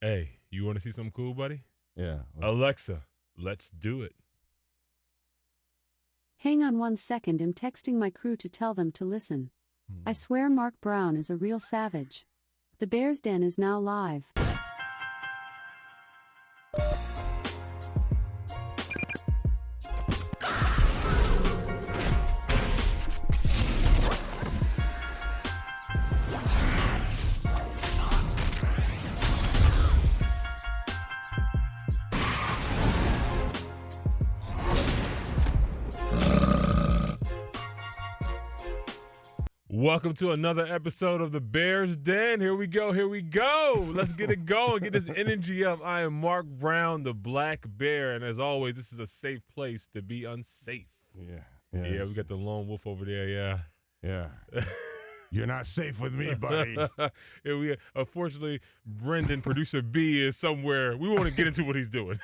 Hey, you want to see something cool, buddy? Yeah. Alexa, let's do it. Hang on 1 second, I'm texting my crew to tell them to listen. I swear Mark Brown is a real savage. The Bears Den is now live. Welcome to another episode of the Bears Den. Here we go. Let's get it going. Get this energy up. I am Mark Brown, the Black Bear, and as always, this is a safe place to be unsafe. Yeah. Yeah, we got the lone wolf over there. Yeah. You're not safe with me, buddy. Unfortunately, Brendan, producer B, is somewhere. We won't get into what he's doing.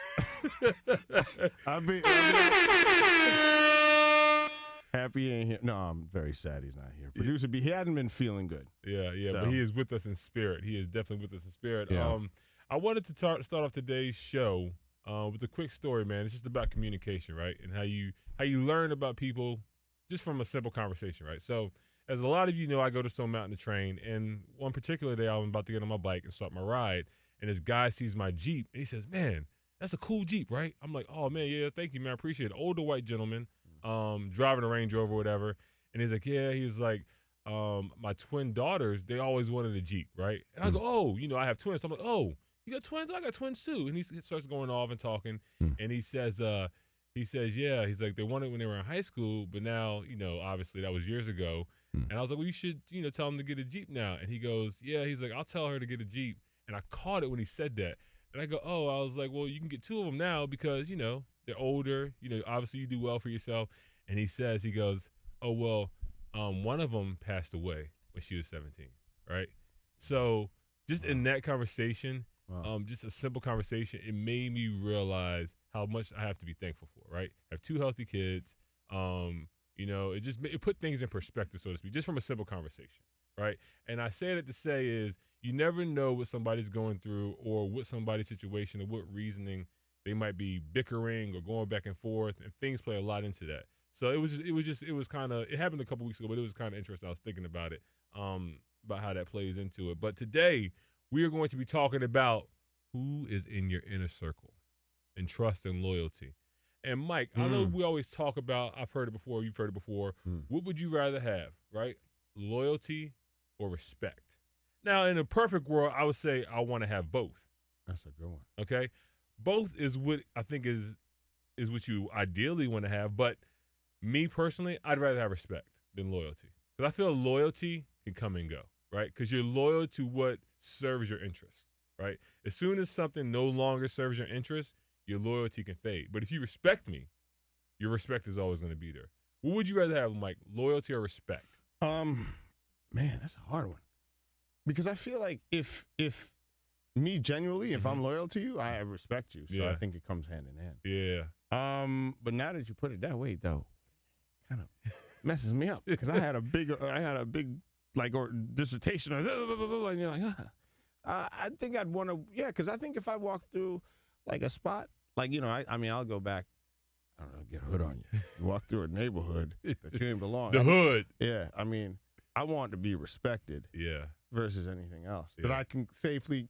Happy he ain't here. No, I'm very sad he's not here. Producer B, he hadn't been feeling good. Yeah, So. but he is with us in spirit. He is definitely with us in spirit. Yeah. I wanted to start off today's show with a quick story, man. It's just about communication, right? And how you learn about people just from a simple conversation, right? So, as a lot of you know, I go to Stone Mountain to train, and one particular day I'm about to get on my bike and start my ride, and this guy sees my Jeep, and he says, "Man, that's a cool Jeep, right?" I'm like, "Oh, man, yeah, thank you, man. I appreciate it." Older white gentleman, driving a Range Rover or whatever. And he's like, yeah, he was like, my twin daughters, they always wanted a Jeep, right? And I go, oh, I have twins. So I'm like, oh, you got twins? I got twins too. And he starts going off and talking. And he says, yeah, he's like, they wanted it when they were in high school, but now, obviously that was years ago. And I was like, well, you should, tell them to get a Jeep now. And he goes, yeah, he's like, I'll tell her to get a Jeep. And I caught it when he said that. And I go, oh, I was like, well, you can get two of them now because, they're older, obviously you do well for yourself. And he goes, oh, well, one of them passed away when she was 17, right? So just in that conversation, just a simple conversation, it made me realize how much I have to be thankful for, right? I have two healthy kids. It put things in perspective, so to speak, just from a simple conversation, right? And I say that to say is you never know what somebody's going through or what somebody's situation or what reasoning they might be bickering or going back and forth, and things play a lot into that. So it happened a couple weeks ago, but it was kind of interesting. I was thinking about it, about how that plays into it. But today we are going to be talking about who is in your inner circle and trust and loyalty. And Mike, I know we always talk about, I've heard it before, you've heard it before. What would you rather have, right? Loyalty or respect? Now, in a perfect world, I would say I want to have both. That's a good one. Okay? Both is what I think is what you ideally want to have, but me personally, I'd rather have respect than loyalty. Because I feel loyalty can come and go, right? Because you're loyal to what serves your interest, right? As soon as something no longer serves your interest, your loyalty can fade. But if you respect me, your respect is always going to be there. What would you rather have, Mike, loyalty or respect? Man, that's a hard one. Because I feel like if me genuinely, if I'm loyal to you, I respect you. So I think it comes hand in hand. Yeah. But now that you put it that way, though, kind of messes me up because I had a big or dissertation and you're like, I think I'd want to, because I think if I walk through like a spot, like, I'll go back, I don't know, get a hood on you. You walk through a neighborhood that you didn't belong. Hood. Yeah. I want to be respected. Yeah. Versus anything else. That I can safely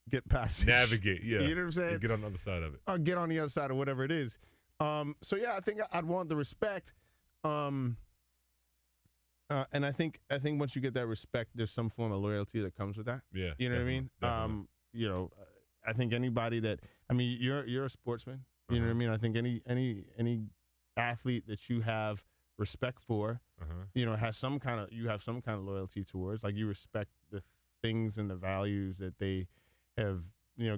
get past. Navigate, yeah. You know what I'm saying? Get on the other side of it. Or get on the other side of whatever it is. I think I'd want the respect. And I think once you get that respect, there's some form of loyalty that comes with that. Yeah. You know what I mean? Definitely. I think anybody that you're a sportsman. You know what I mean? I think any athlete that you have respect for, has some kind of loyalty towards. Like you respect the things and the values that they have,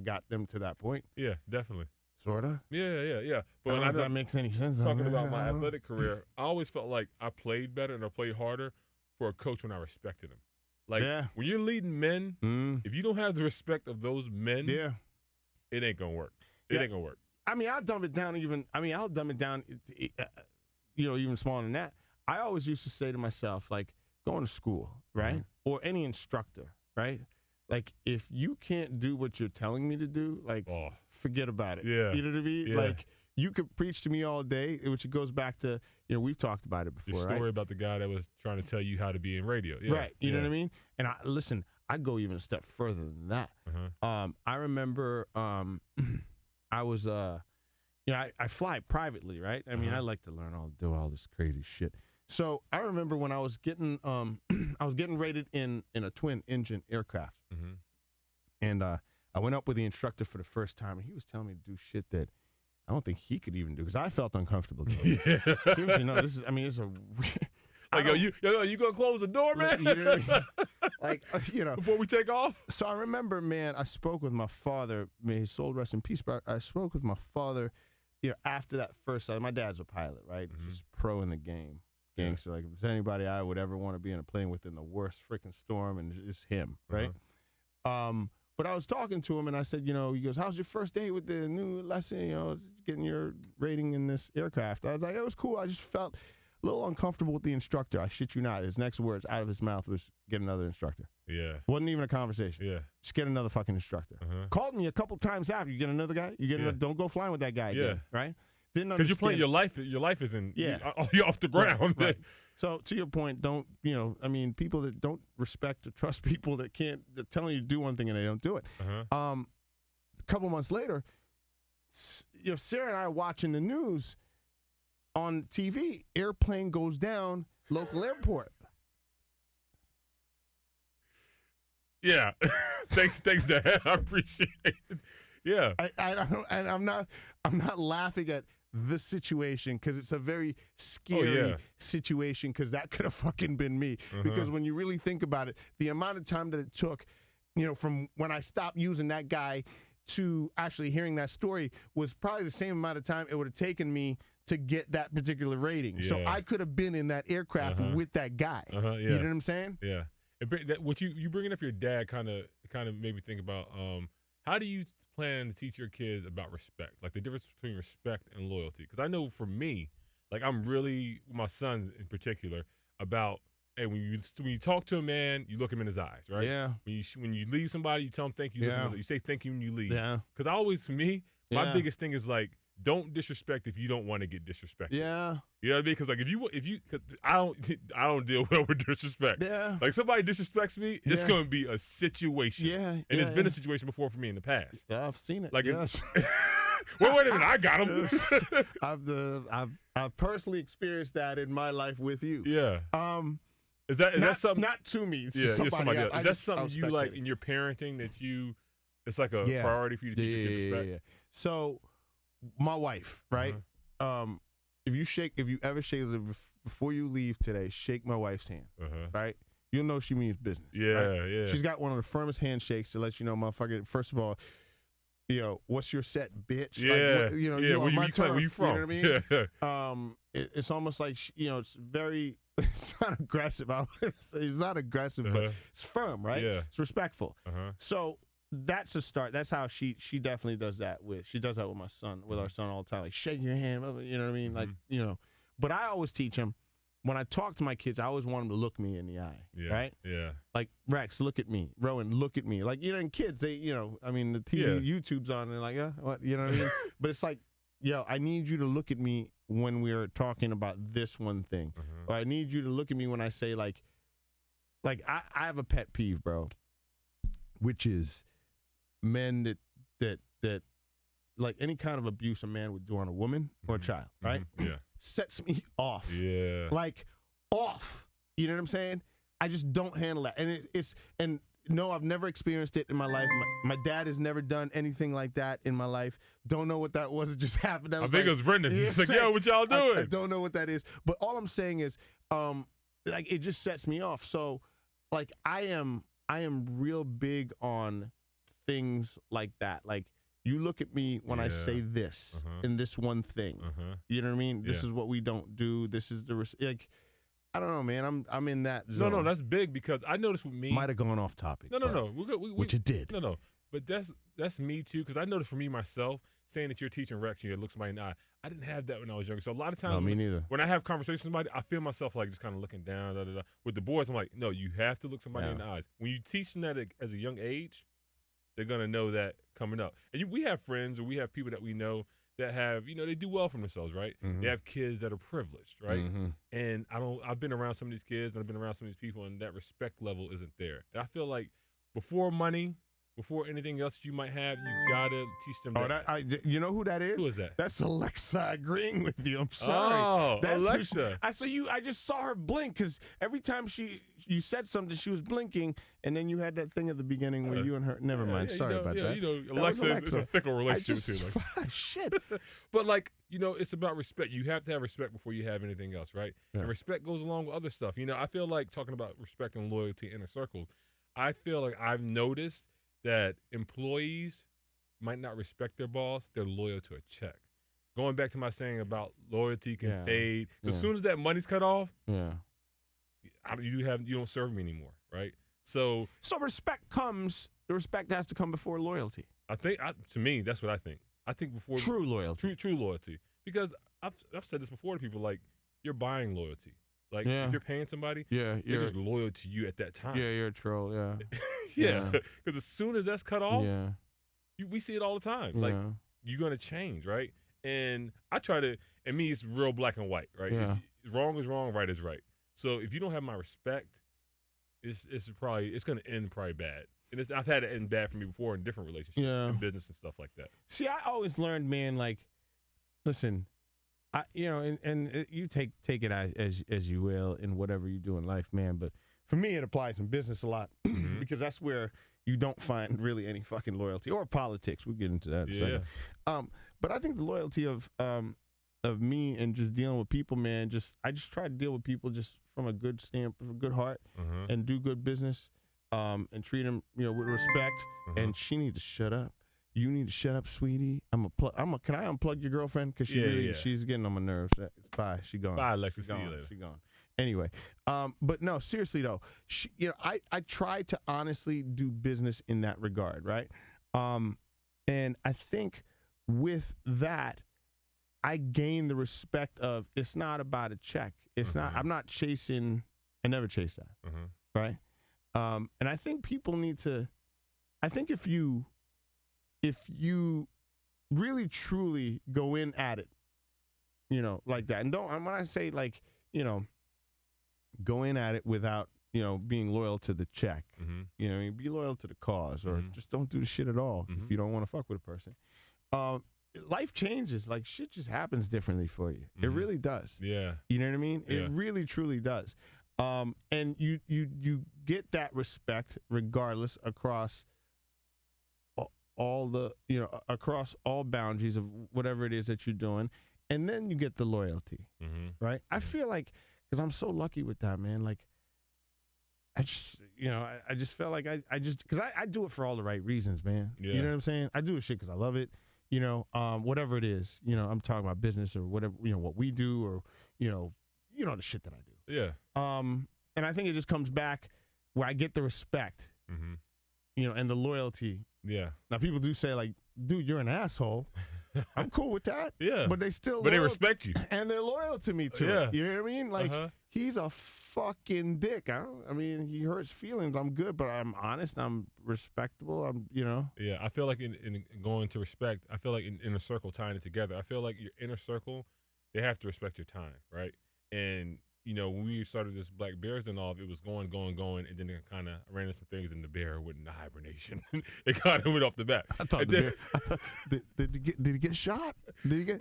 got them to that point. Yeah, definitely. Sorta. Yeah. But I don't know if that makes any sense. Talking about my athletic career, I always felt like I played better and I played harder for a coach when I respected him. Like when you're leading men, if you don't have the respect of those men, it ain't gonna work. It ain't gonna work. I'll dumb it down even smaller than that. I always used to say to myself, like, going to school, right? Or any instructor, right? Like, if you can't do what you're telling me to do, like, forget about it. Yeah. You know what I mean? Yeah. Like, you could preach to me all day, which goes back to, we've talked about it before, Your story right? about the guy that was trying to tell you how to be in radio. Yeah. Right. You know what I mean? And listen, I'd go even a step further than that. I remember I was, I fly privately, right? I mean, I like to do all this crazy shit. So I remember when I was getting rated in a twin engine aircraft, and I went up with the instructor for the first time, and he was telling me to do shit that I don't think he could even do because I felt uncomfortable doing it. Seriously, no. It's a. Like, you gonna close the door, man? You know what I mean? Before we take off. So I remember, man, I spoke with my father. May his soul rest in peace. But I spoke with my father, after that first. My dad's a pilot, right? Just pro in the game, gangster. Like, if there's anybody I would ever want to be in a plane with in the worst freaking storm, and it's him, right? But I was talking to him, and I said, he goes, "How's your first day with the new lesson? Getting your rating in this aircraft?" I was like, "It was cool. I just felt a little uncomfortable with the instructor." I shit you not. His next words out of his mouth was, "Get another instructor." Yeah. Wasn't even a conversation. Yeah. Just get another fucking instructor. Called me a couple times after. "You get another guy? You get another, don't go flying with that guy again." Right? Didn't understand. Because you're playing your life is in, you're off the ground. Right. So to your point, don't, people that don't respect or trust people that they're telling you to do one thing and they don't do it. A couple months later, Sarah and I are watching the news on TV. Airplane goes down, local airport. Yeah. Thanks, Dad. I appreciate it. Yeah. I'm not laughing at the situation because it's a very scary situation because that could have fucking been me. Because when you really think about it, the amount of time that it took, from when I stopped using that guy to actually hearing that story was probably the same amount of time it would have taken me to get that particular rating. So I could have been in that aircraft with that guy. You know what I'm saying? Yeah. What you bringing up your dad kind of made me think about how do you plan to teach your kids about respect, like the difference between respect and loyalty? Because I know for me, like I'm really, my sons in particular, about, hey, when you talk to a man, you look him in his eyes, right? Yeah. When you leave somebody, you tell him thank you. Look him in his eyes. You say thank you when you leave. Yeah. Because I always, for me, my biggest thing is like, don't disrespect if you don't want to get disrespected. Yeah. You know what I mean? Because like if you, cause I don't deal well with disrespect. Yeah. Like somebody disrespects me, it's gonna be a situation. Yeah. And it's been a situation before for me in the past. Yeah, I've seen it. Like, yes. wait a minute, I got him. I've personally experienced that in my life with you. Yeah. Is that something? Not to me. It's somebody else. Is that something you like in your parenting that it's like a priority for you to teach your kids respect? Yeah. So, my wife, right? If you ever shake before you leave today, shake my wife's hand, right? You'll know she means business. Yeah, right? yeah. She's got one of the firmest handshakes to let you know, motherfucker. First of all, what's your set, bitch? Yeah, you're on my turf. Where you from? You know what I mean? It's almost like it's very. It's not aggressive. It's not aggressive, but it's firm, right? Yeah. It's respectful. So that's a start. That's how she definitely does that with. She does that with my son, with our son all the time. Like, shake your hand, you know what I mean? Like, But I always teach him, when I talk to my kids, I always want them to look me in the eye, right? Yeah. Like, Rex, look at me. Rowan, look at me. Like, and kids, they, I mean, the TV, YouTube's on, and they're like, what? You know what I mean? But it's like, I need you to look at me when we're talking about this one thing. Or I need you to look at me when I say, like I have a pet peeve, bro, which is men that like any kind of abuse a man would do on a woman or a child, right? Yeah. Sets me off. Yeah. Like, off. You know what I'm saying? I just don't handle that. And no, I've never experienced it in my life. My dad has never done anything like that in my life. Don't know what that was. It just happened. I think it was Brendan. He's like, yo, what y'all doing? I don't know what that is. But all I'm saying is, like, it just sets me off. So, like, I am real big on things like that. Like, you look at me when I say this in this one thing. You know what I mean? This is what we don't do. This is like, I don't know, man. I'm in that zone. No, that's big because I noticed with me. Might have gone off topic. No. Which it did. No. But that's me too, because I noticed for me myself, saying that you're teaching Rex, you look somebody in the eye. I didn't have that when I was younger. So a lot of times, No, me neither. when I have conversations with somebody, I feel myself like just kind of looking down. Da, da, da. With the boys, I'm like, no, you have to look somebody in the eyes. When you teach them that as a young age, they're gonna know that coming up. And we have friends, or we have people that we know that have, they do well for themselves, right? Mhm. They have kids that are privileged, right? Mhm. And I've been around some of these kids, and I've been around some of these people, and that respect level isn't there. And I feel like before money, before anything else that you might have, you gotta teach them that. You know who that is? Who is that? That's Alexa agreeing with you. I'm sorry. Oh, That's who Alexa. I just saw her blink because every time you said something, she was blinking, and then you had that thing at the beginning where you and her. Never mind. Sorry about that. Alexa. It's a fickle relationship too. Shit. But it's about respect. You have to have respect before you have anything else, right? Yeah. And respect goes along with other stuff. I feel like talking about respect and loyalty in inner circles. I feel like I've noticed that employees might not respect their boss. They're loyal to a check. Going back to my saying about loyalty can fade. As soon as that money's cut off, you don't serve me anymore, right? So respect comes. The respect has to come before loyalty. I think, to me, that's what I think. I think before true loyalty, true loyalty, because I've said this before to people, like, you're buying loyalty. Like, if you're paying somebody, they're just loyal to you at that time. Yeah, you're a troll. Yeah. Yeah, because as soon as that's cut off, Yeah. we see it all the time. Like, you're gonna change, right? And I try to. And me, it's real black and white, right? Yeah. Wrong is wrong, right is right. So if you don't have my respect, it's gonna end probably bad. And I've had it end bad for me before in different relationships, in business and stuff like that. See, I always learned, man. Like, listen, you take it as you will in whatever you do in life, man. But for me, it applies in business a lot because that's where you don't find really any fucking loyalty, or politics. We'll get into that in a second. But I think the loyalty of me and just dealing with people, man, I just try to deal with people just from a good good heart, and do good business, and treat them, with respect. And she needs to shut up. You need to shut up, sweetie. Can I unplug your girlfriend? Because she's getting on my nerves. Bye. She gone. Bye, Alexis. See you later. She gone. Anyway, but no, seriously though, I try to honestly do business in that regard, right? And I think with that, I gain the respect of, it's not about a check. It's not. I'm not chasing. I never chase that, right? And I think people need to. I think if you really truly go in at it, like that, and when I say go in at it without, being loyal to the check, be loyal to the cause, or just don't do the shit at all if you don't want to fuck with a person. Life changes, like shit just happens differently for you. It really does. Yeah. You know what I mean? Yeah. It really, truly does. And you get that respect regardless across all the, across all boundaries of whatever it is that you're doing. And then you get the loyalty, right? I feel like, because I'm so lucky with that, man. Like, I just felt like because I do it for all the right reasons, man. Yeah. You know what I'm saying? I do it shit because I love it. Whatever it is, I'm talking about business or whatever, what we do, or, the shit that I do. Yeah. And I think it just comes back where I get the respect, and the loyalty. Yeah. Now, people do say, like, dude, you're an asshole. I'm cool with that. Yeah. But they they respect you. And they're loyal to me, too. Yeah. You know what I mean? Like, he's a fucking dick. He hurts feelings. I'm good, but I'm honest. I'm respectable. Yeah, I feel like in going to respect, I feel like in inner circle, tying it together, I feel like your inner circle, they have to respect your time, right? And, when we started this Black Bears and all, it was going, and then it kind of ran into some things, and the bear went into hibernation. It kind of went off the bat. I thought the bear, did he get shot? Did he get...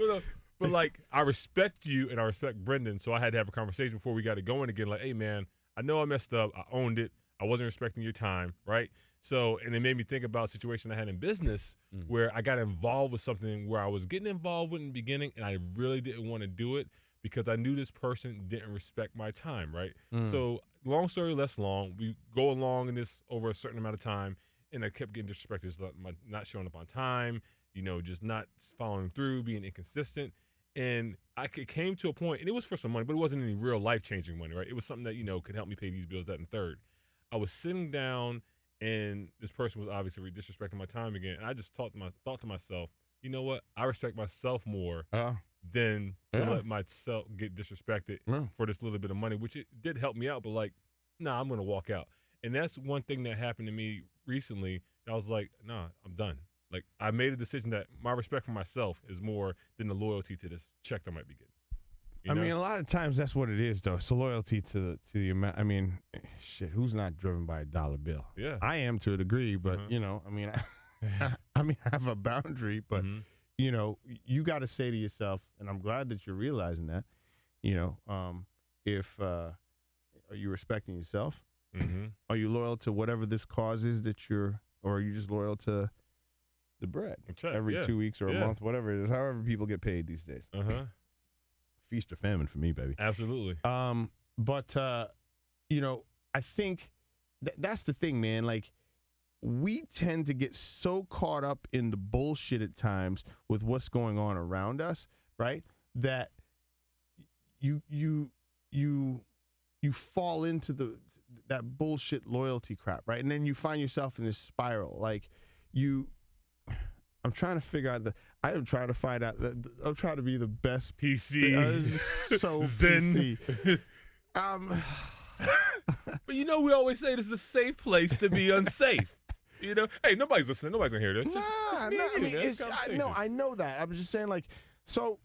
But like, I respect you and I respect Brendan, so I had to have a conversation before we got it going again. Like, hey, man, I know I messed up. I owned it. I wasn't respecting your time, right? So, and it made me think about a situation I had in business where I got involved with something where I was getting involved with in the beginning, and I really didn't want to do it because I knew this person didn't respect my time, right? So, long story less long, we go along in this over a certain amount of time, and I kept getting disrespected, not showing up on time, just not following through, being inconsistent. And it came to a point, and it was for some money, but it wasn't any real life-changing money, right? It was something that, could help me pay these bills, that, and third. I was sitting down, and this person was obviously disrespecting my time again. And I just thought to myself, you know what? I respect myself more than to let myself get disrespected for this little bit of money, which it did help me out. But like, nah, I'm gonna walk out. And that's one thing that happened to me recently. I was like, nah, I'm done. Like, I made a decision that my respect for myself is more than the loyalty to this check that I might be getting. I mean, a lot of times that's what it is, though. It's a loyalty to the amount. I mean, shit, who's not driven by a dollar bill? Yeah, I am to a degree, but I mean, I have a boundary, but you got to say to yourself, and I'm glad that you're realizing that. If are you respecting yourself? Are you loyal to whatever this cause is or are you just loyal to the bread every 2 weeks or a month, whatever it is, however people get paid these days? Feast or famine for me, baby. Absolutely. But I think that's the thing, man. Like, we tend to get so caught up in the bullshit at times with what's going on around us, right? That you fall into that bullshit loyalty crap, right? And then you find yourself in this spiral. Like, I'm trying to figure out I am trying to find out. I'm trying to be the best PC. So Zen. PC. But we always say this is a safe place to be unsafe. Hey, nobody's listening. Nobody's gonna hear this. I know that. I'm just saying, like, so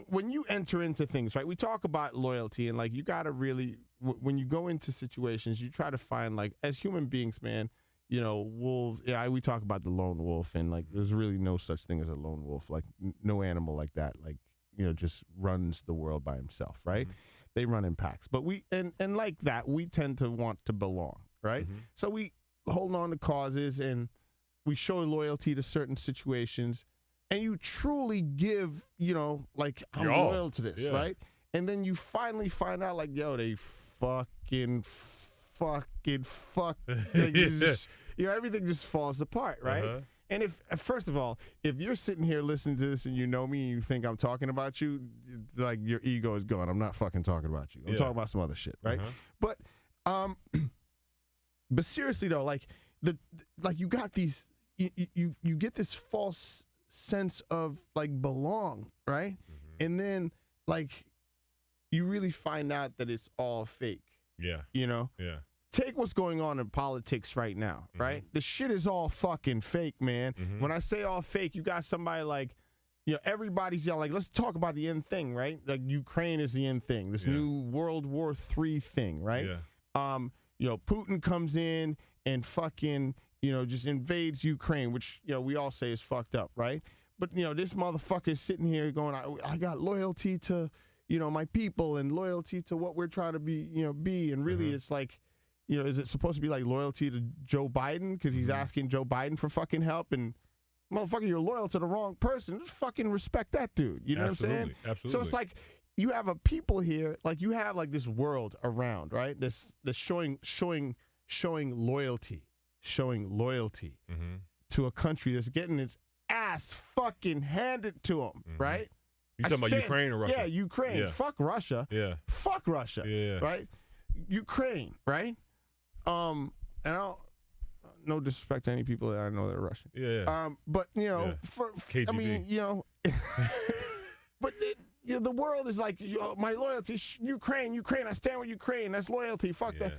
when you enter into things, right? We talk about loyalty, and like, you gotta really, when you go into situations, you try to find, like, as human beings, man. Wolves. Yeah, we talk about the lone wolf, and like, there's really no such thing as a lone wolf. Like, no animal like that, like, just runs the world by himself, right? They run in packs. But we and like that, we tend to want to belong, right? So we hold on to causes and we show loyalty to certain situations, and you truly give, like, I'm loyal to this, right? And then you finally find out, like, yo, they fucking fuck. Like, everything just falls apart, right? And if, first of all, if you're sitting here listening to this and you know me and you think I'm talking about you, like, your ego is gone. I'm not fucking talking about you. I'm talking about some other shit, right? But seriously though, like, you got these, you get this false sense of, like, belong, right? And then, like, you really find out that it's all fake. Yeah. Yeah. Take what's going on in politics right now, right? The shit is all fucking fake, man. When I say all fake, you got somebody like, everybody's yelling, like, let's talk about the end thing, right? Like, Ukraine is the end thing, this new World War III thing, right? Putin comes in and fucking, just invades Ukraine, which, we all say is fucked up, right? But, this motherfucker's sitting here going, I got loyalty to, my people, and loyalty to what we're trying to be, and really it's like, is it supposed to be like loyalty to Joe Biden because he's asking Joe Biden for fucking help? And motherfucker, you're loyal to the wrong person. Just fucking respect that dude. You know what I'm saying? Absolutely. So it's like, you have a people here, like, you have, like, this world around, right? This showing loyalty to a country that's getting its ass fucking handed to them, right? You talking about Ukraine or Russia? Yeah, Ukraine. Yeah. Fuck Russia. Yeah. Fuck Russia. Yeah. Right? Ukraine, right? And no disrespect to any people that I know that are Russian. Yeah. But KGB. I mean, but the world is like, my loyalty, Ukraine. I stand with Ukraine. That's loyalty. Fuck that.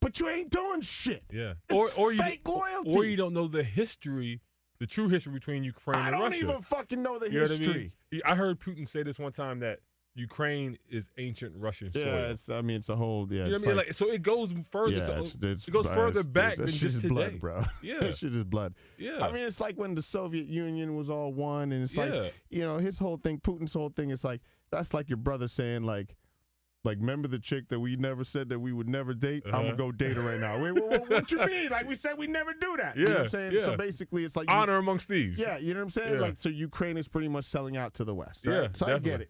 But you ain't doing shit. Yeah. It's fake loyalty. Or you don't know the history, the true history between Ukraine and Russia. I don't even fucking know the history. I heard Putin say this one time that Ukraine is ancient Russian soil. Yeah, it's a whole, You know what I mean? Like, so it goes further. It goes further back than just today. Blood, bro. Yeah. That shit is blood. Yeah. I mean, it's like when the Soviet Union was all one, and it's like, his whole thing, Putin's whole thing is like, that's like your brother saying, like, remember the chick that we never said that we would never date? I'm gonna go date her right now. Wait, what you mean? Like, we said we never do that. You know what I'm saying? So basically, it's like honor amongst thieves. Yeah, you know what I'm saying? Yeah. Like, so Ukraine is pretty much selling out to the West, right? Yeah, so definitely. I get it.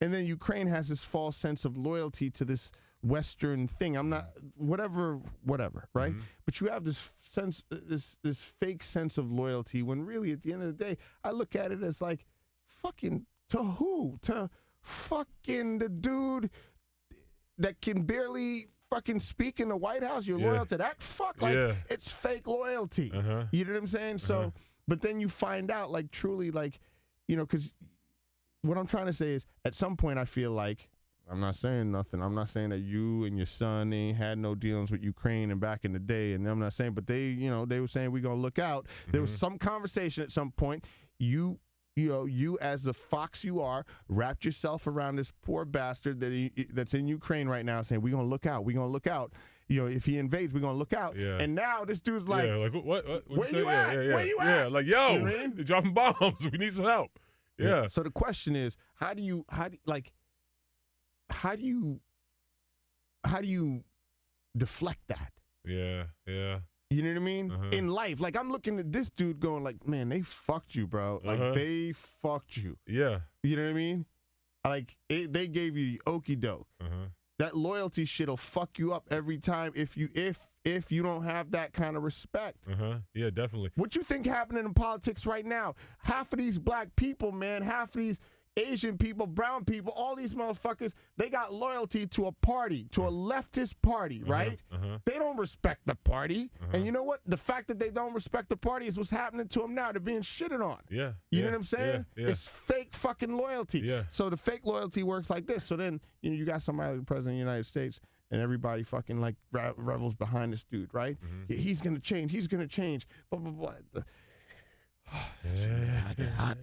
And then Ukraine has this false sense of loyalty to this Western thing. I'm not whatever, right? But you have this sense, this fake sense of loyalty, when really at the end of the day, I look at it as like, fucking to who? To fucking the dude that can barely fucking speak in the White House, you're Yeah. loyal to that. Fuck, like Yeah. it's fake loyalty. Uh-huh. You know what I'm saying? So, but then you find out, like, truly, like, you know, because what I'm trying to say is, at some point, I feel like, I'm not saying nothing. I'm not saying that you and your son ain't had no dealings with Ukraine and back in the day, and I'm not saying, but they, you know, they were saying we're gonna look out. There was some conversation at some point. You as the fox you are, wrapped yourself around this poor bastard that's in Ukraine right now, saying we're gonna look out. We're gonna look out. You know, if he invades, we're gonna look out. Yeah. And now this dude's like, yeah, like what where you say? at? Yeah, yeah, Where you yeah. at? Like, yo, You know what I mean? they're dropping bombs. We need some help. Yeah. So the question is, how do you deflect that? Yeah. Yeah. You know what I mean? Uh-huh. In life, like, I'm looking at this dude going like, man, they fucked you, bro. Like, they fucked you. Yeah. You know what I mean? Like, they gave you the okie doke. That loyalty shit'll fuck you up every time if you don't have that kind of respect. Yeah, definitely. What you think happening in politics right now? Half of these black people, man, half of these Asian people, brown people, all these motherfuckers, they got loyalty to a party, to a leftist party, right? They don't respect the party. And you know what? The fact that they don't respect the party is what's happening to them now. They're being shitted on. Yeah. You know what I'm saying? Yeah. It's fake fucking loyalty. Yeah. So the fake loyalty works like this. So then, you know, you got somebody like the president of the United States, and everybody fucking like revels behind this dude, right? Yeah, he's gonna change. He's gonna change. Blah blah blah. I get hot.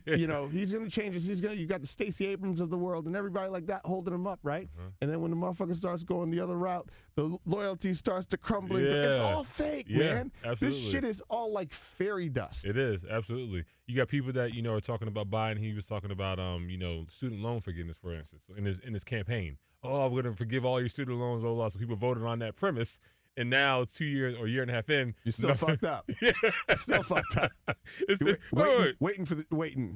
You know, he's gonna change this. You got the Stacey Abrams of the world and everybody like that holding him up, right? And then when the motherfucker starts going the other route, the loyalty starts to crumbling. Yeah. It's all fake, man. Absolutely. This shit is all like fairy dust. It is, absolutely. You got people that, you know, are talking about Biden. He was talking about you know, student loan forgiveness, for instance, in his campaign. Oh, we're gonna forgive all your student loans, blah blah blah. So people voted on that premise. And now 2 years or a year and a half in, You're still fucked up. Yeah. Still fucked up. Waiting,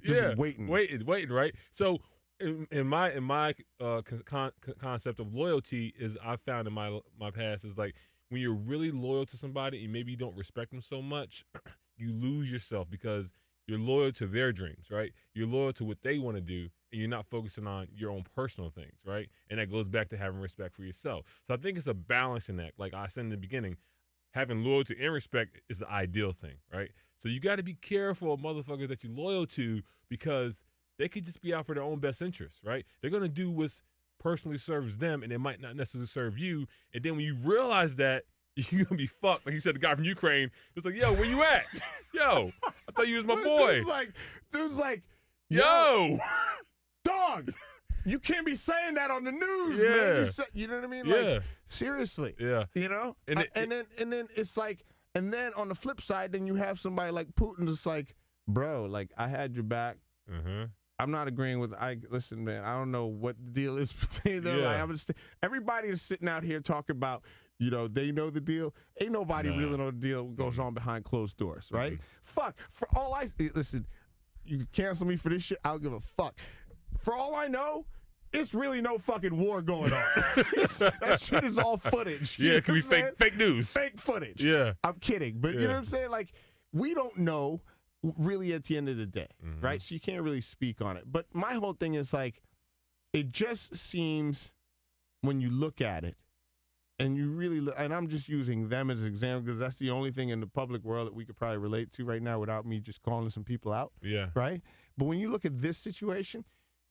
right? So, in my concept of loyalty is I found in my past is like when you're really loyal to somebody and maybe you don't respect them so much, you lose yourself because you're loyal to their dreams, right? You're loyal to what they want to do, and you're not focusing on your own personal things, right? And that goes back to having respect for yourself. So I think it's a balancing act. Like I said in the beginning, having loyalty and respect is the ideal thing, right? So you got to be careful of motherfuckers that you're loyal to because they could just be out for their own best interests, right? They're going to do what's personally serves them, and it might not necessarily serve you. And then when you realize that, you're going to be fucked. Like you said, the guy from Ukraine was like, yo, where you at? Yo, I thought you was my boy. Dude's like, yo. Dog, you can't be saying that on the news, Yeah. man. You know what I mean? Yeah. Like, seriously. Yeah. You know? And then it's like, and then on the flip side, then you have somebody like Putin just like, bro, like, I had your back. I'm not agreeing with, listen, man, I don't know what the deal is between them. Yeah. Everybody is sitting out here talking about, you know, they know the deal. Ain't nobody really know the deal goes on behind closed doors, right? Fuck. For all listen, you can cancel me for this shit, I'll give a fuck. For all I know, it's really no fucking war going on. That shit is all footage. Yeah, it could be fake news. Fake footage. Yeah. I'm kidding. But you know what I'm saying? Like, we don't know really at the end of the day, right? So you can't really speak on it. But my whole thing is like, it just seems when you look at it, and you really look, and I'm just using them as an example because that's the only thing in the public world that we could probably relate to right now without me just calling some people out. Yeah. Right? But when you look at this situation,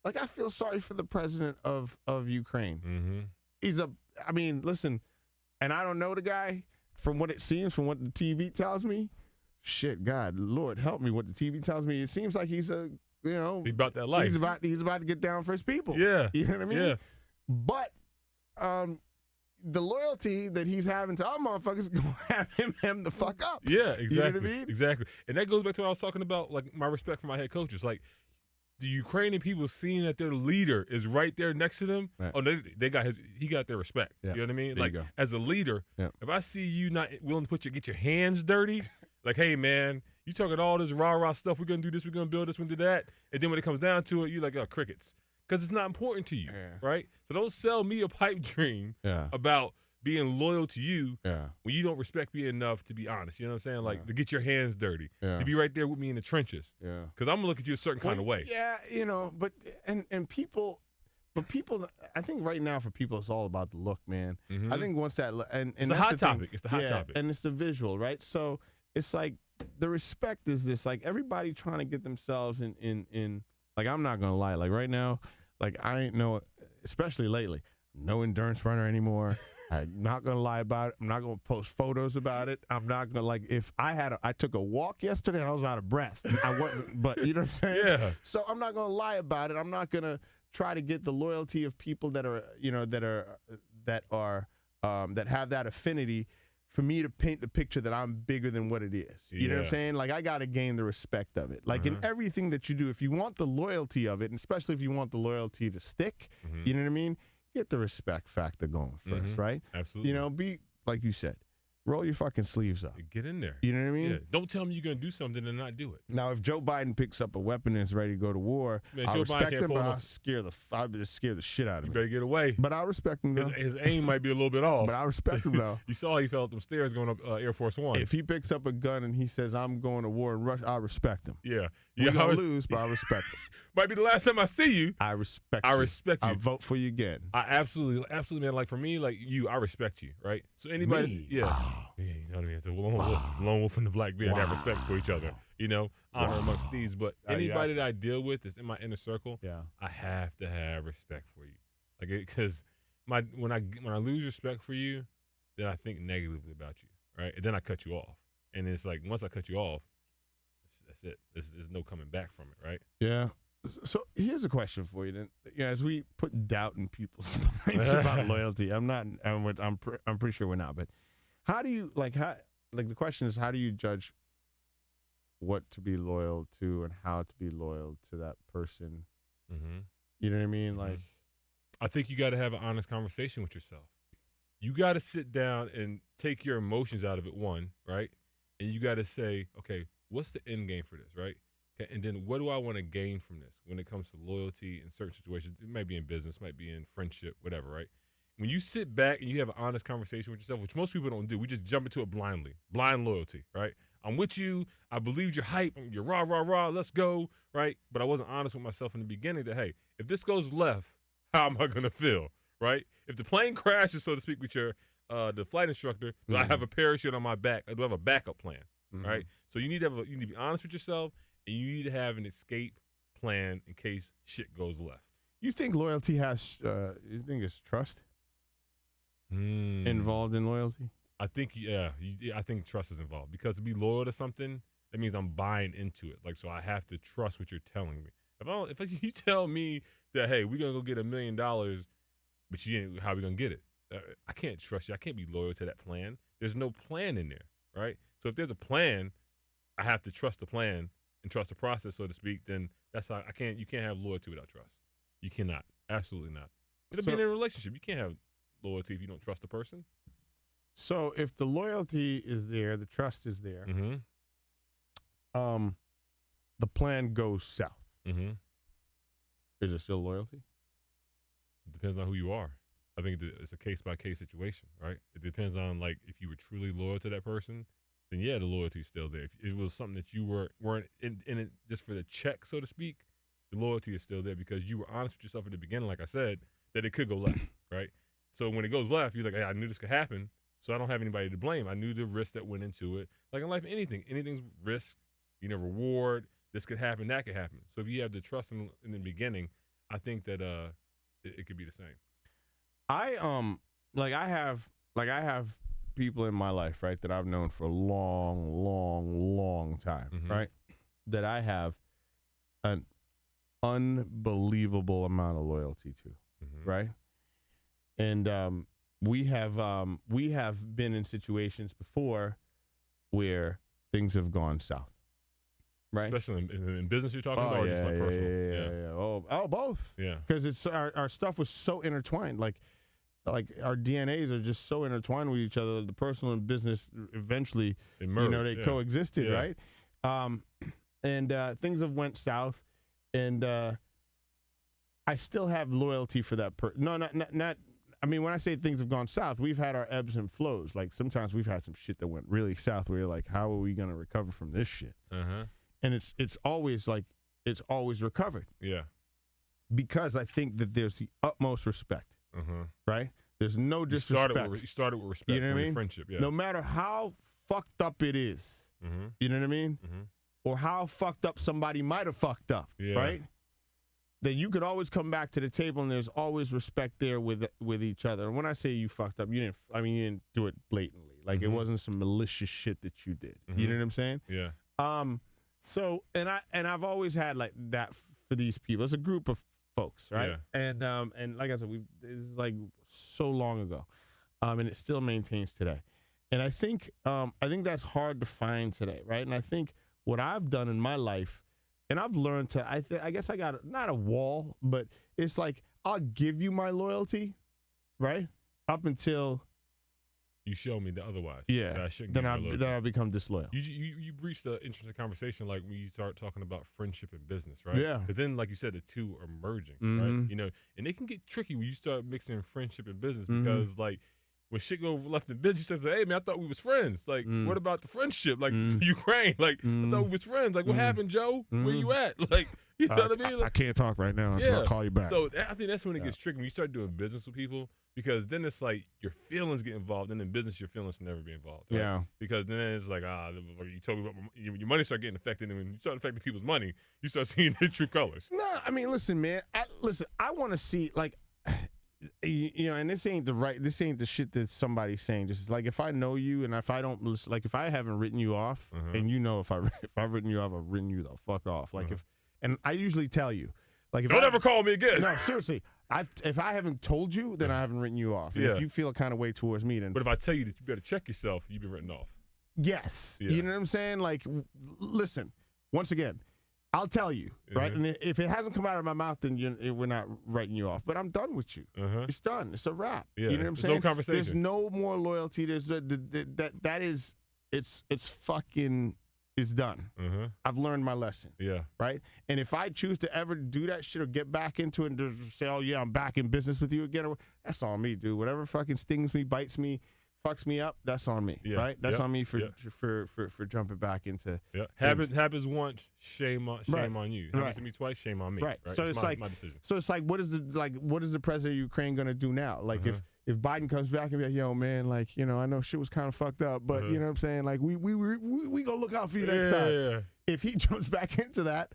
like, I feel sorry for the president of Ukraine. I mean, listen, and I don't know the guy from what it seems, from what the TV tells me. Shit, God, Lord, help me. What the TV tells me, it seems like he's he's about that life. He's about to get down for his people. Yeah. You know what I mean? Yeah. But the loyalty that he's having to our motherfuckers gonna have him the fuck up. Yeah, exactly. You know what I mean? Exactly. And that goes back to what I was talking about, like my respect for my head coaches. Like the Ukrainian people seeing that their leader is right there next to them. Right. Oh, he got their respect. Yeah. You know what I mean? There like as a leader, if I see you not willing to get your hands dirty, like, hey man, you talking all this rah-rah stuff, we're gonna do this, we're gonna build this, we're gonna do that, and then when it comes down to it, you're like, oh, crickets. Because it's not important to you, right? So don't sell me a pipe dream about being loyal to you when you don't respect me enough to be honest. You know what I'm saying? Like, to get your hands dirty, to be right there with me in the trenches. Because I'm going to look at you a certain kind of way. Yeah, you know, but, and people, But people, I think right now for people, it's all about the look, man. I think once that, and It's a that's hot the thing. topic. It's the hot topic. And it's the visual, right? So it's like the respect is this, like everybody trying to get themselves in. Like I'm not gonna lie, like right now, like I ain't no, especially lately, no endurance runner anymore. I'm not gonna lie about it. I'm not gonna post photos about it. I'm not gonna like if I took a walk yesterday and I was out of breath. I wasn't, but you know what I'm saying? Yeah. So I'm not gonna lie about it. I'm not gonna try to get the loyalty of people that are that have that affinity for me to paint the picture that I'm bigger than what it is. You know what I'm Yeah. saying? Like I gotta gain the respect of it. Like in everything that you do, if you want the loyalty of it, and especially if you want the loyalty to stick, you know what I mean? Get the respect factor going first, right? Absolutely. You know, be like you said, roll your fucking sleeves up. Get in there. You know what I mean? Yeah. Don't tell me you're gonna do something and not do it. Now, if Joe Biden picks up a weapon and is ready to go to war, Man, I Joe Biden respect can't him, pull but no- I'll just scare the shit out of You me. better get away. But I respect him though. His aim might be a little bit off. But I respect him though. You saw he fell up them stairs going up Air Force One. If he picks up a gun and he says, "I'm going to war in Russia," I respect him. Yeah. We're Yeah. gonna lose, but I respect him. Might be the last time I see you. I respect I you. respect you. I vote for you again. I absolutely, man. Like for me, like you, I respect you, right? So anybody, Me? yeah, Wow. yeah, you know what I mean. It's a lone wolf and the black bear. They have respect for each other, you know, honor amongst thieves. But You anybody have that I deal with that's in my inner circle, Yeah. I have to have respect for you, like because when I lose respect for you, then I think negatively about you, right? And then I cut you off, and it's like once I cut you off, that's it. There's no coming back from it, right? Yeah. So here's a question for you then. Yeah, as we put doubt in people's minds about loyalty, I'm pretty sure we're not. But how do you the question is, how do you judge what to be loyal to and how to be loyal to that person? Mm-hmm. You know what I mean? Like, I think you got to have an honest conversation with yourself. You got to sit down and take your emotions out of it, one, right? And you got to say, okay, what's the end game for this, right? Okay, and then what do I want to gain from this when it comes to loyalty in certain situations? It might be in business, might be in friendship, whatever, right? When you sit back and you have an honest conversation with yourself, which most people don't do, we just jump into it blindly, blind loyalty, right? I'm with you. I believe your hype. You're rah, rah, rah. Let's go, right? But I wasn't honest with myself in the beginning that, hey, if this goes left, how am I going to feel, right? If the plane crashes, so to speak, with your the flight instructor, do I have a parachute on my back? Or do I have a backup plan, right? So you need to be honest with yourself, and you need to have an escape plan in case shit goes left. you think loyalty has? You think it's trust involved in loyalty? I think, I think trust is involved because to be loyal to something, that means I'm buying into it. Like, so I have to trust what you're telling me. If you tell me that, hey, we're gonna go get $1 million, but you ain't, how we gonna get it? I can't trust you. I can't be loyal to that plan. There's no plan in there, right? So if there's a plan, I have to trust the plan and trust the process, so to speak. Then that's how you can't have loyalty without trust. You cannot. Absolutely not. It'll be in a relationship. You can't have loyalty if you don't trust the person. So if the loyalty is there, the trust is there, the plan goes south. Is it still loyalty? It depends on who you are. I think it's a case-by-case situation, right? It depends on, like, if you were truly loyal to that person, then, yeah, the loyalty is still there. If it was something that you weren't in it just for the check, so to speak, the loyalty is still there because you were honest with yourself at the beginning, like I said, that it could go left, right? So when it goes left, you're like, hey, I knew this could happen, so I don't have anybody to blame. I knew the risk that went into it. Like in life, anything's risk. You know, reward. This could happen, that could happen. So if you have the trust in the beginning, I think that it could be the same. I have people in my life, right, that I've known for a long time, right, that I have an unbelievable amount of loyalty to, right, and we have been in situations before where things have gone south, right, especially in business you're talking about, or just like personal. Yeah. Oh, both. Yeah, because it's our stuff was so intertwined, like our DNAs are just so intertwined with each other. The personal and business eventually, they coexisted, right? And things have went south, and I still have loyalty for that person. No, not. I mean, when I say things have gone south, we've had our ebbs and flows. Like sometimes we've had some shit that went really south. Where you're like, how are we gonna recover from this shit? And it's always recovered. Yeah. because I think that there's the utmost respect, Uh-huh. right? There's no disrespect. You started with respect. You know what I mean? Friendship. Yeah. No matter how fucked up it is, Mm-hmm. you know what I mean? Mm-hmm. Or how fucked up somebody might have fucked up, Yeah. right? That you could always come back to the table and there's always respect there with each other. And when I say you fucked up, you didn't do it blatantly. Like it wasn't some malicious shit that you did. You know what I'm saying? Yeah. So I've always had like that for these people. It's a group of folks, right? Yeah. And like I said, it's like so long ago, and it still maintains today. And I think that's hard to find today, right? And I think what I've done in my life, and I've learned to, I guess I got not a wall, but it's like I'll give you my loyalty, right? Up until you show me that otherwise. yeah, that I shouldn't then give you I become disloyal. You reached an interesting conversation like when you start talking about friendship and business, right? Yeah. Because then, like you said, the two are merging, Mhm. right? You know, and it can get tricky when you start mixing friendship and business because, like, when shit go left in business, you say, "Hey, man, I thought we was friends. Like, what about the friendship? Like, Ukraine? Like, I thought we was friends. Like, what happened, Joe? Where you at? Like, you know what I mean? Like, I can't talk right now. yeah. I'll call you back. So I think that's when it gets tricky when you start doing business with people because then it's like your feelings get involved, and in business your feelings never be involved. Right? Yeah. Because then it's like you told me about your money start getting affected, and when you start affecting people's money, you start seeing their true colors. No, I mean, listen, man. I want to see like. You know, and this ain't the shit that somebody's saying. Just like if I know you and if I don't listen, like if I haven't written you off, and you know if I've written you off, I've written you the fuck off. Like and I usually tell you, like if Don't ever call me again. No, seriously. If I haven't told you, then I haven't written you off. And if you feel a kind of way towards me, then. But if I tell you that you better check yourself, you've been written off. Yes. Yeah. You know what I'm saying? Like, listen. Once again, I'll tell you, right? And if it hasn't come out of my mouth, then we're not writing you off. But I'm done with you. It's done. It's a wrap. Yeah. You know what I'm There's saying? no conversation. There's no more loyalty. There's it's fucking it's done. I've learned my lesson. Yeah. Right? And if I choose to ever do that shit or get back into it and just say, oh yeah, I'm back in business with you again, that's on me, dude. Whatever fucking stings me, bites me, fucks me up, that's on me, right? That's on me for jumping back into. Yeah, happens once, shame on you. Happens to me twice, shame on me. Right. So it's my decision. So it's like, what is the president of Ukraine gonna do now? Like if Biden comes back and be like, yo, man, like I know shit was kind of fucked up, but you know what I'm saying? Like we gonna look out for you next time. Yeah. If he jumps back into that.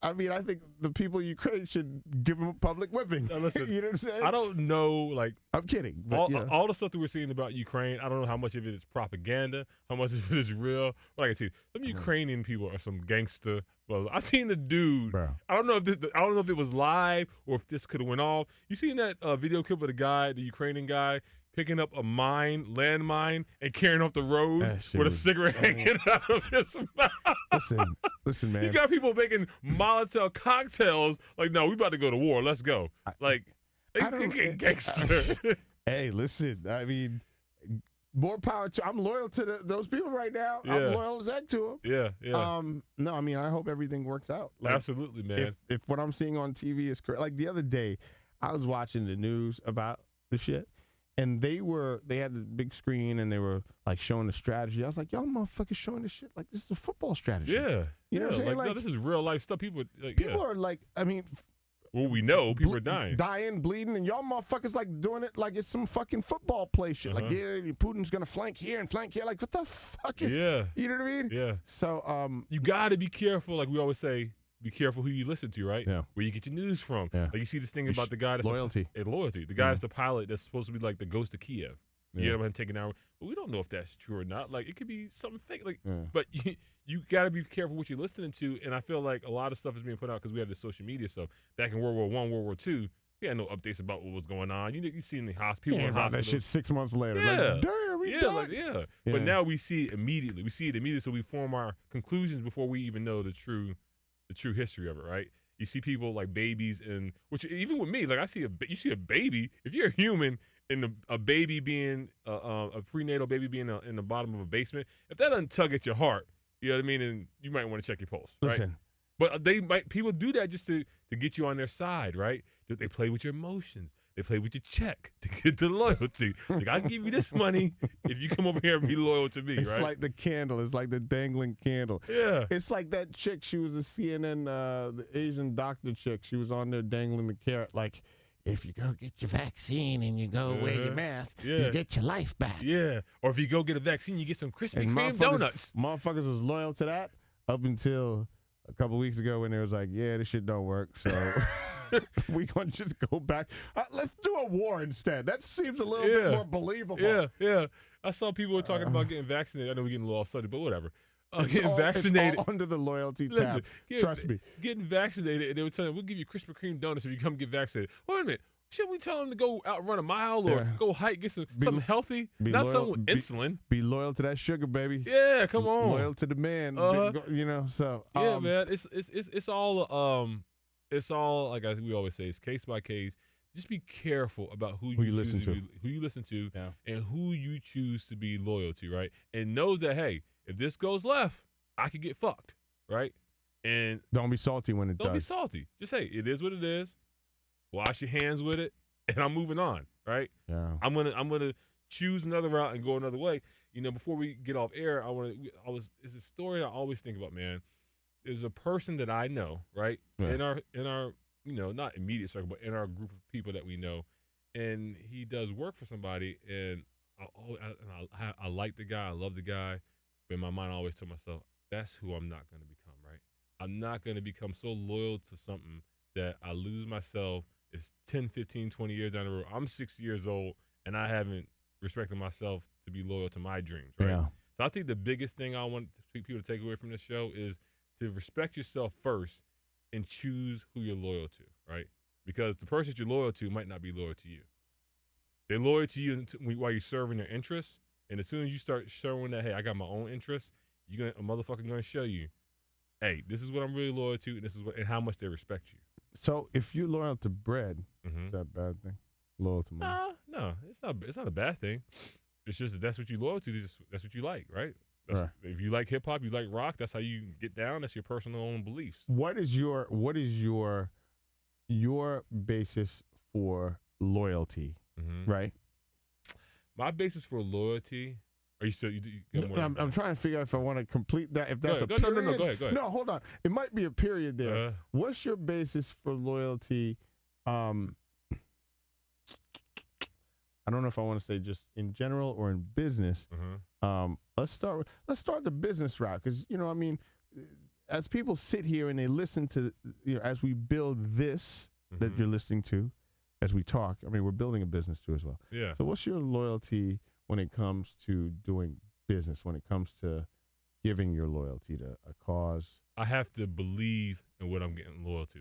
I mean, I think the people of Ukraine should give him a public whipping. Now listen, you know what I'm saying? I don't know, like... I'm kidding. But all the stuff that we're seeing about Ukraine, I don't know how much of it is propaganda, how much of it is real. But I can see, some Ukrainian people are some gangster. Well, I seen the dude. Bro. I don't know if it was live or if this could have went off. You seen that video clip of the Ukrainian guy, picking up a landmine, and carrying off the road with a cigarette hanging out of his mouth? Listen, man. You got people making Molotov cocktails. Like, no, we about to go to war. Let's go. Like, they get gangster. Hey, listen. I mean, more power to. I'm loyal to those people right now. Yeah. I'm loyal as heck to them. Yeah. No, I mean, I hope everything works out. Like, absolutely, man. If what I'm seeing on TV is correct, like the other day, I was watching the news about the shit. And they had the big screen and they were like showing the strategy. I was like, y'all motherfuckers showing this shit like this is a football strategy. Yeah. You know what I'm saying? Like, no, this is real life stuff. People are like, I mean. Well, we know people are dying. Dying, bleeding, and y'all motherfuckers like doing it like it's some fucking football play shit. Like, Putin's going to flank here and flank here. Like, what the fuck is. Yeah. You know what I mean? Yeah. So. You got to be careful. Like we always say, be careful who you listen to, right? Yeah. Where you get your news from. Yeah. Like you see this thing about the guy that's loyalty. Loyalty. The guy that's the pilot that's supposed to be like the ghost of Kiev. Yeah. You know, him taking out. But we don't know if that's true or not. Like it could be something fake. Like, but you got to be careful what you're listening to. And I feel like a lot of stuff is being put out because we have this social media stuff. Back in World War I, World War II, we had no updates about what was going on. You see in the hospital, people in hospitals. That shit 6 months later. Yeah. Like, damn, we died. Yeah. But now we see it immediately. So we form our conclusions before we even know the true history of it, right? You see people like babies, and which even with me, like you see a baby. If you're a human, and a baby being a prenatal baby being in the bottom of a basement, if that doesn't tug at your heart, you know what I mean, and you might want to check your pulse. Listen, right? But people do that just to get you on their side, right? They play with your emotions. They play with your check to get the loyalty. Like, I can give you this money if you come over here and be loyal to me, It's right? like the candle. It's like the dangling candle. Yeah. It's like that chick. She was a CNN, the Asian doctor chick. She was on there dangling the carrot. Like, if you go get your vaccine and you go wear your mask, you get your life back. Yeah. Or if you go get a vaccine, you get some Krispy And Kreme donuts. Motherfuckers was loyal to that up until a couple weeks ago when they was like, yeah, this shit don't work. So we gonna just go back. Let's do a war instead. That seems a little bit more believable. Yeah. I saw people were talking about getting vaccinated. I know we're getting a little off subject, but whatever. Getting It's vaccinated. all under the loyalty tab. Trust me. Getting vaccinated, and they were telling, we'll give you Krispy Kreme donuts if you come get vaccinated. Wait a minute. Should we tell them to go out run a mile or go hike, get something healthy? Not loyal, something with insulin. Be loyal to that sugar, baby. Yeah, come on. Loyal to the man. You know, so. Yeah, man. It's all like we always say, it's case by case. Just be careful about who you listen to, and who you choose to be loyal to, right? And know that, hey, if this goes left, I could get fucked, right? And don't be salty when it does. Don't be salty. Just say, it is what it is. Wash your hands with it, and I'm moving on, right? Yeah. I'm gonna choose another route and go another way. You know, before we get off air, it's a story I always think about, man. There's a person that I know, right? Yeah. In our not immediate circle, but in our group of people that we know, and he does work for somebody, and I like the guy, I love the guy, but in my mind I always tell myself, that's who I'm not gonna become, right? I'm not gonna become so loyal to something that I lose myself. It's 10, 15, 20 years down the road. I'm 60 years old, and I haven't respected myself to be loyal to my dreams, right? Yeah. So I think the biggest thing I want people to take away from this show is to respect yourself first and choose who you're loyal to, right? Because the person that you're loyal to might not be loyal to you. They're loyal to you while you're serving their interests, and as soon as you start showing that, hey, I got my own interests, a motherfucker gonna show you, hey, this is what I'm really loyal to, and how much they respect you. So if you're loyal to bread, is that a bad thing? Loyal to money? No, it's not a bad thing. It's just that's what you're loyal to. That's what you like, right? Right. If you like hip hop, you like rock. That's how you get down. That's your personal own beliefs. What is your basis for loyalty? Right. My basis for loyalty. Are you still? I'm trying to figure out if I want to complete that. If that's period. No, go ahead. No, hold on. It might be a period there. What's your basis for loyalty? I don't know if I want to say just in general or in business. Let's start the business route, because as people sit here and they listen to as we build this that you're listening to, as we talk. I mean, we're building a business too as well. Yeah. So what's your loyalty when it comes to doing business, when it comes to giving your loyalty to a cause? I have to believe in what I'm getting loyal to,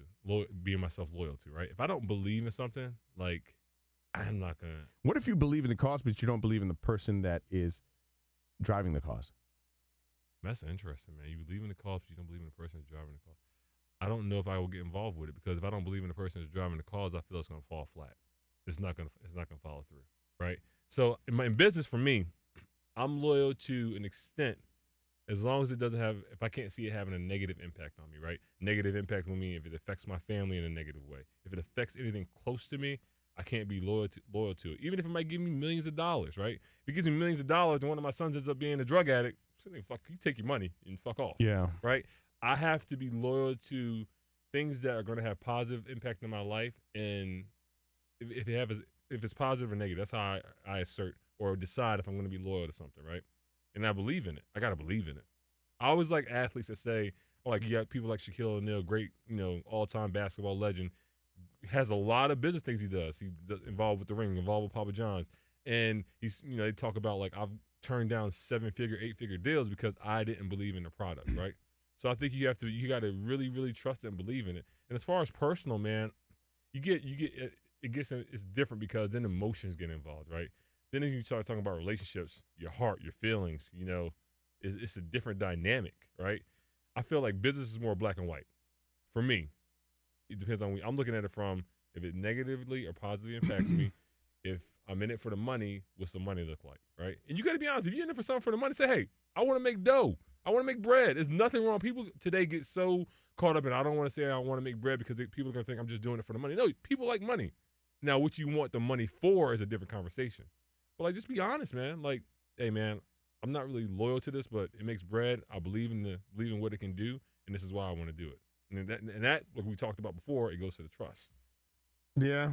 being myself loyal to, right? If I don't believe in something, like, I'm not going to. What if you believe in the cause, but you don't believe in the person that is driving the cause? That's interesting, man. You believe in the cause, but you don't believe in the person that's driving the cause. I don't know if I will get involved with it, because if I don't believe in the person that's driving the cause, I feel it's going to fall flat. It's not going to follow through, right? So in business, for me, I'm loyal to an extent, as long as it doesn't have, if I can't see it having a negative impact on me, right? Negative impact will mean if it affects my family in a negative way. If it affects anything close to me, I can't be loyal to it. Even if it might give me millions of dollars, right? If it gives me millions of dollars and one of my sons ends up being a drug addict, fuck, you take your money and fuck off. Yeah. Right? I have to be loyal to things that are going to have positive impact in my life, and if it's positive or negative, that's how I assert or decide if I'm going to be loyal to something, right? And I believe in it. I got to believe in it. I always like athletes that say, you got people like Shaquille O'Neal, great, all-time basketball legend, has a lot of business things he does. He's involved with the ring, involved with Papa John's. And he's, they talk about, I've turned down 7-figure, 8-figure deals because I didn't believe in the product, right? So I think you got to really, really trust it and believe in it. And as far as personal, man, it's different, because then emotions get involved, right? Then you start talking about relationships, your heart, your feelings, it's a different dynamic, right? I feel like business is more black and white. For me, it depends on, I'm looking at it from, if it negatively or positively impacts me, if I'm in it for the money, what's the money look like, right? And you got to be honest, if you're in it for something for the money, say, hey, I want to make dough. I want to make bread. There's nothing wrong. People today get so caught up in, I don't want to say I want to make bread because people are going to think I'm just doing it for the money. No, people like money. Now, what you want the money for is a different conversation. But like, just be honest, man. Like, hey, man, I'm not really loyal to this, but it makes bread. I believe in what it can do, and this is why I want to do it. And that, like we talked about before, it goes to the trust. Yeah.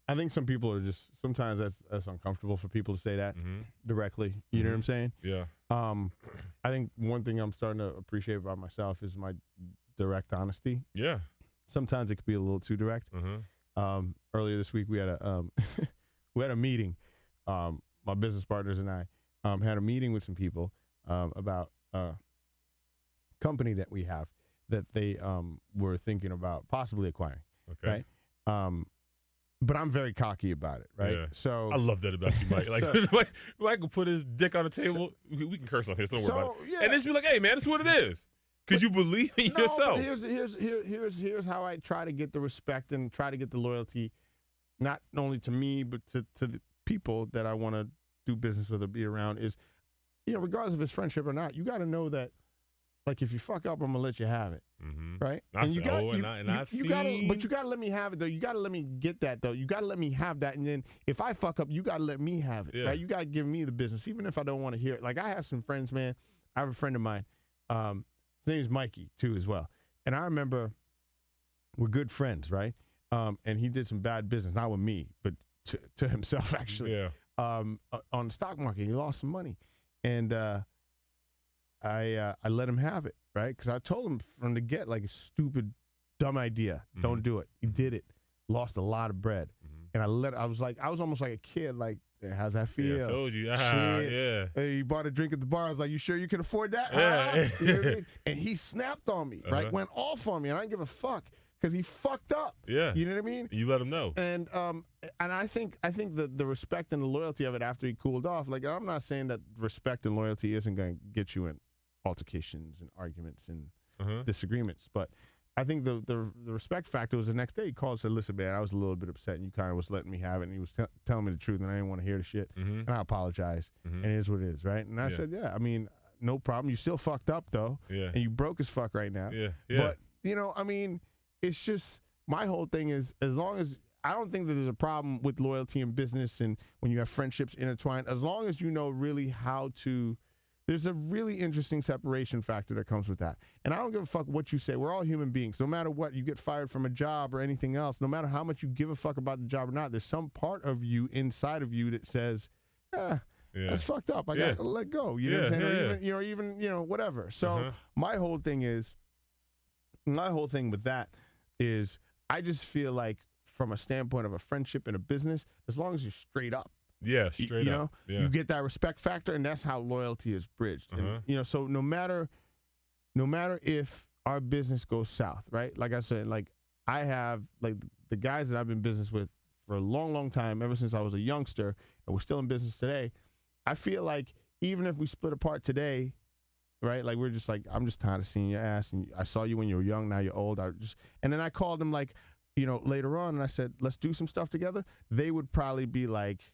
I think some people are just, sometimes that's uncomfortable for people to say that directly. You know what I'm saying? Yeah. I think one thing I'm starting to appreciate about myself is my direct honesty. Yeah. Sometimes it could be a little too direct. Earlier this week we had a we had a meeting. My business partners and I had a meeting with some people about a company that we have that they were thinking about possibly acquiring. Okay. Right. But I'm very cocky about it, right? Yeah. So I love that about you, Mike. Like, Mike will put his dick on the table. We can curse on this. Don't worry about it. yeah. And then just be like, "Hey, man, that's what it is." Because you believe in yourself. But here's how I try to get the respect and try to get the loyalty, not only to me but to the people that I want to do business with or be around. Is, regardless of it's friendship or not, you got to know that, like, if you fuck up, I'm gonna let you have it, right? But you gotta let me have it though. You gotta let me get that though. You gotta let me have that, and then if I fuck up, you gotta let me have it, right? You gotta give me the business, even if I don't want to hear it. Like, I have some friends, man. I have a friend of mine. His name is Mikey too, as well. And I remember we're good friends, right? And he did some bad business, not with me, but to himself actually. Yeah. On the stock market, he lost some money, and I let him have it, right? Because I told him from the get, like, a stupid, dumb idea. Don't do it. He did it. Lost a lot of bread. And I was almost like a kid, like, how's that feel? Yeah, I told you. Shit. Yeah. Hey, you bought a drink at the bar. I was like, you sure you can afford that? Yeah. You know what I mean? And he snapped on me, right? Went off on me, and I didn't give a fuck because he fucked up. Yeah. You know what I mean? You let him know. And I think the respect and the loyalty of it after he cooled off, like, I'm not saying that respect and loyalty isn't going to get you in altercations and arguments and disagreements, but I think the respect factor was the next day. He called and said, "Listen, man, I was a little bit upset, and you kind of was letting me have it, and he was telling me the truth, and I didn't want to hear the shit, and I apologize, and it is what it is, right?" And I said, "Yeah, I mean, no problem. You still fucked up though, and you broke as fuck right now, But I mean, it's just, my whole thing is, as long as I don't think that there's a problem with loyalty in business and when you have friendships intertwined, as long as you know really how to. There's a really interesting separation factor that comes with that. And I don't give a fuck what you say. We're all human beings. No matter what, you get fired from a job or anything else, no matter how much you give a fuck about the job or not, there's some part of you inside of you that says, that's fucked up. I got to let go. You know what I'm saying? Or even whatever. So my whole thing with that is, I just feel like, from a standpoint of a friendship and a business, as long as you're straight up, yeah, straight up. You get that respect factor, and that's how loyalty is bridged. And, so no matter if our business goes south, right? Like I said, like, I have, like, the guys that I've been in business with for a long, long time, ever since I was a youngster, and we're still in business today. I feel like even if we split apart today, right? Like, we're just like, I'm just tired of seeing your ass, and I saw you when you were young, now you're old. And then I called them, like, later on, and I said, let's do some stuff together. They would probably be like,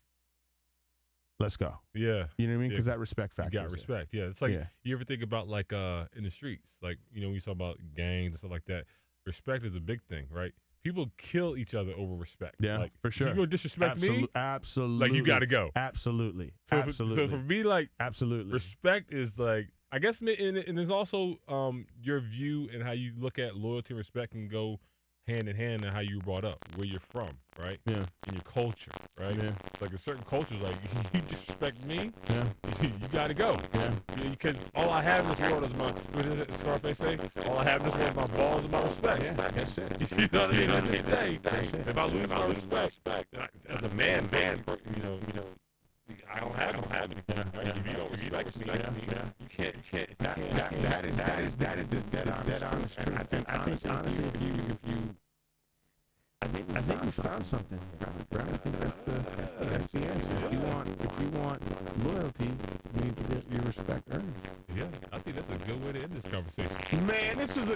let's go. Yeah. You know what I mean? Because that respect factor. You got respect. Yeah. It's like, you ever think about, like, in the streets, like, when you talk about gangs and stuff like that, respect is a big thing, right? People kill each other over respect. Yeah, like, for sure. If you're going to disrespect me, absolutely. like, you got to go. Absolutely. So absolutely. So for me, like, absolutely, respect is, like, I guess, and there's also your view and how you look at loyalty and respect can go hand in hand in how you were brought up, where you're from, right? Yeah. And your culture, right? Yeah. Like, in certain cultures, like, you disrespect me, you got to go. Yeah. Because all I have in this world is my, what did Scarface say? All I have in this world is my balls and my respect. Yeah, that's it. You know what I mean? At the end of the day, if I lose my respect, as a man, I don't have anything. Like, if you don't respect me, you can't. That is the dead honest truth. I think honestly, I think you found something, right? I think that's the answer. If you want loyalty, you need to get your respect earned. Yeah, I think that's a good way to end this conversation. Man, this is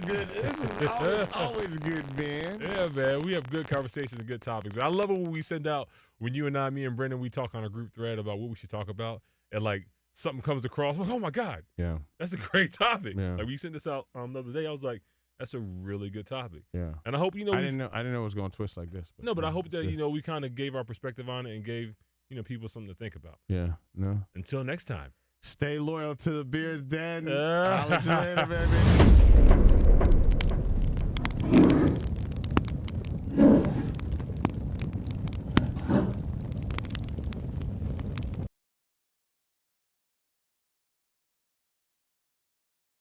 always good, man. Yeah, man, we have good conversations and good topics. But I love it when we send out, when you and I, me and Brendan, we talk on a group thread about what we should talk about, and, like, something comes across, like, oh my God, that's a great topic. Yeah. Like, we sent this out the other day. I was like, That's a really good topic. Yeah. And I hope I didn't know it was going to twist like this. But I hope that sure. we kind of gave our perspective on it and gave people something to think about. Yeah. No. Until next time. Stay loyal to the Beard's Den. Ah. I'll let you later, baby.